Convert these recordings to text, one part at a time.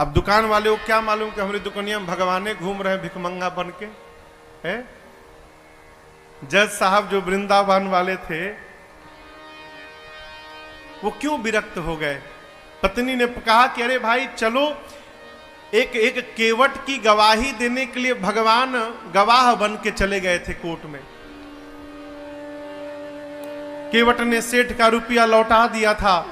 अब दुकान वाले को क्या मालूम कि हमारी दुकानिया में भगवाने घूम रहे भिखमंगा बन के है। जज साहब जो वृंदावन वाले थे वो क्यों विरक्त हो गए। पत्नी ने कहा कि अरे भाई चलो, एक केवट की गवाही देने के लिए भगवान गवाह बन के चले गए थे कोर्ट में। केवट ने सेठ का रुपया लौटा दिया था।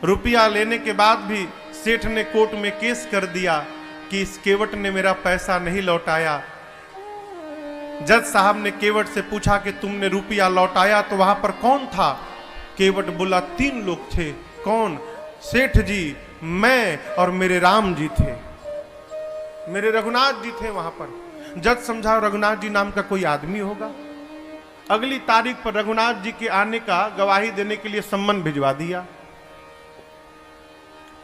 रुपया लेने के बाद भी सेठ ने कोर्ट में केस कर दिया कि इस केवट ने मेरा पैसा नहीं लौटाया। जज साहब ने केवट से पूछा कि तुमने रुपया लौटाया तो वहां पर कौन था। केवट बोला 3 लोग थे। कौन? सेठ जी, मैं और मेरे राम जी थे, मेरे रघुनाथ जी थे वहां पर। जज समझा रघुनाथ जी नाम का कोई आदमी होगा। अगली तारीख पर रघुनाथ जी के आने का गवाही देने के लिए सम्मन भिजवा दिया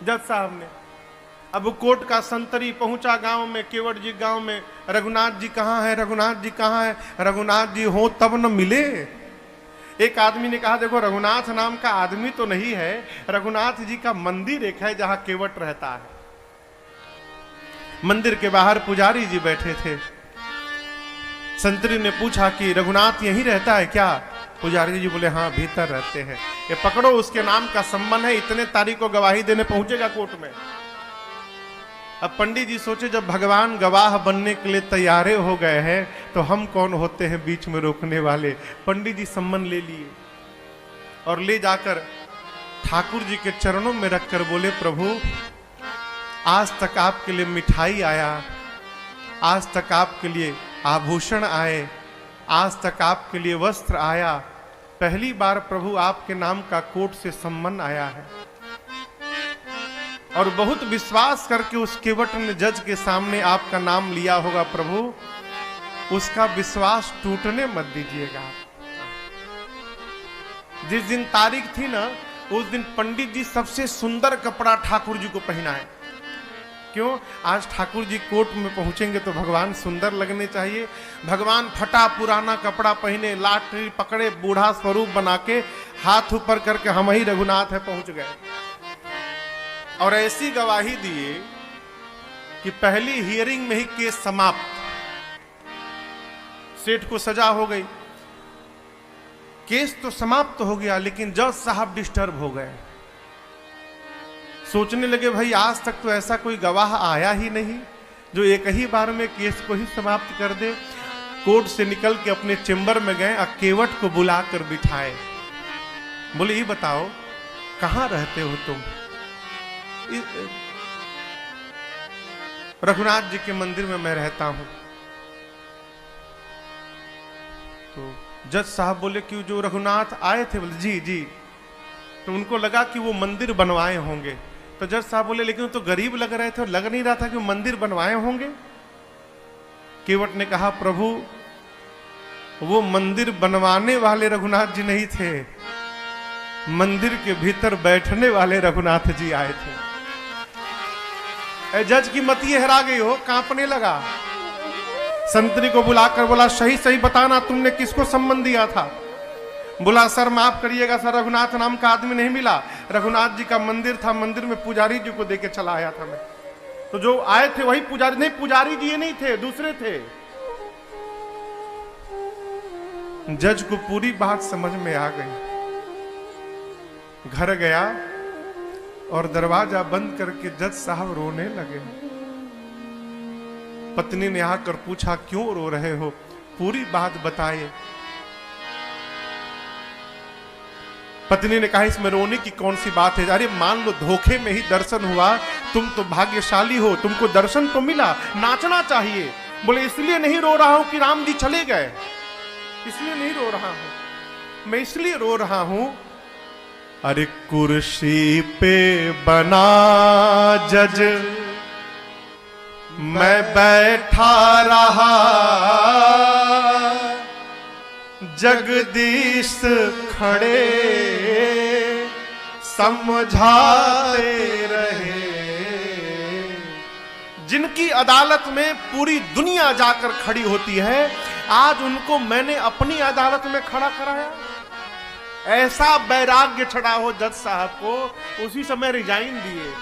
जज साहब ने। अब कोर्ट का संतरी पहुंचा गांव में, केवट जी गांव में, रघुनाथ जी कहां है, रघुनाथ जी कहां है, रघुनाथ जी हो तब न मिले। एक आदमी ने कहा देखो रघुनाथ नाम का आदमी तो नहीं है, रघुनाथ जी का मंदिर एक है जहां केवट रहता है। मंदिर के बाहर पुजारी जी बैठे थे। संतरी ने पूछा कि रघुनाथ यहीं रहता है क्या? पुजारी जी बोले हाँ भीतर रहते हैं। ये पकड़ो, उसके नाम का सम्मान है, इतने तारीख को गवाही देने पहुंचेगा कोर्ट में। अब पंडित जी सोचे जब भगवान गवाह बनने के लिए तैयारे हो गए हैं तो हम कौन होते हैं बीच में रोकने वाले। पंडित जी सम्मन ले लिए और ले जाकर ठाकुर जी के चरणों में रखकर बोले प्रभु आज तक आपके लिए मिठाई आया, आज तक आपके लिए आभूषण आए, आज तक आपके लिए वस्त्र आया, पहली बार प्रभु आपके नाम का कोर्ट से सम्मन आया है। और बहुत विश्वास करके उस केवट ने जज के सामने आपका नाम लिया होगा प्रभु, उसका विश्वास टूटने मत दीजिएगा। जिस दिन तारीख थी ना उस दिन पंडित जी सबसे सुंदर कपड़ा ठाकुर जी को पहनाए। क्यों? आज ठाकुर जी कोर्ट में पहुंचेंगे तो भगवान सुंदर लगने चाहिए। भगवान फटा पुराना कपड़ा पहने, लाठी पकड़े, बूढ़ा स्वरूप बना के हाथ ऊपर करके हम ही रघुनाथ है पहुंच गए। और ऐसी गवाही दिए कि पहली हियरिंग में ही केस समाप्त। सेठ को सजा हो गई, केस तो समाप्त हो गया, लेकिन जज साहब डिस्टर्ब हो गए। सोचने लगे भाई आज तक तो ऐसा कोई गवाह आया ही नहीं जो एक ही बार में केस को ही समाप्त कर दे। कोर्ट से निकल के अपने चेंबर में गए, केवट को बुलाकर बिठाए। बोले ये बताओ कहां रहते हो तुम? रघुनाथ जी के मंदिर में मैं रहता हूं। तो जज साहब बोले कि जो रघुनाथ आए थे? बोले जी जी। तो उनको लगा कि वो मंदिर बनवाए होंगे। तो जज साहब बोले लेकिन वो तो गरीब लग रहे थे और लग नहीं रहा था कि वो मंदिर बनवाए होंगे। केवट ने कहा प्रभु वो मंदिर बनवाने वाले रघुनाथ जी नहीं थे, मंदिर के भीतर बैठने वाले रघुनाथ जी आए थे। जज की मति हरा गई हो, कांपने लगा। संतरी को बुलाकर बोला सही सही बताना तुमने किसको सम्मन दिया था? बोला सर माफ करिएगा सर, रघुनाथ नाम का आदमी नहीं मिला। रघुनाथ जी का मंदिर था, मंदिर में पुजारी जी को देके चला आया था मैं। तो जो आए थे वही पुजारी। नहीं पुजारी जी ये नहीं थे, दूसरे थे। जज को पूरी बात समझ में आ गई। घर गया और दरवाजा बंद करके जज साहब रोने लगे। पत्नी ने आकर पूछा क्यों रो रहे हो? पूरी बात बताए। पत्नी ने कहा इसमें रोने की कौन सी बात है? अरे मान लो धोखे में ही दर्शन हुआ, तुम तो भाग्यशाली हो, तुमको दर्शन तो मिला, नाचना चाहिए। बोले इसलिए नहीं रो रहा हूं कि राम जी चले गए, इसलिए नहीं रो रहा हूं, मैं इसलिए रो रहा हूं अरे कुर्सी पे बना जज मैं बैठा रहा, जगदीश खड़े समझाते रहे। जिनकी अदालत में पूरी दुनिया जाकर खड़ी होती है, आज उनको मैंने अपनी अदालत में खड़ा कराया। ऐसा वैराग्य चढ़ा हो जज साहब को, उसी समय रिजाइन दिए।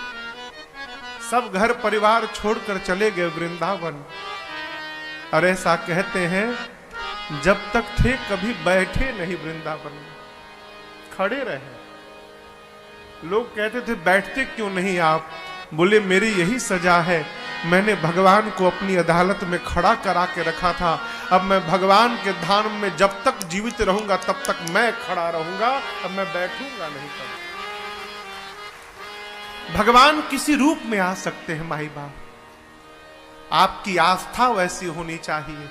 सब घर परिवार छोड़कर चले गए वृंदावन। और ऐसा कहते हैं जब तक थे कभी बैठे नहीं वृंदावन में, खड़े रहे। लोग कहते थे बैठते क्यों नहीं आप? बोले मेरी यही सजा है, मैंने भगवान को अपनी अदालत में खड़ा करा के रखा था। अब मैं भगवान के धाम में जब तक जीवित रहूंगा तब तक मैं खड़ा रहूंगा, अब मैं बैठूंगा नहीं। कभी भगवान किसी रूप में आ सकते हैं माई बाप, आपकी आस्था वैसी होनी चाहिए।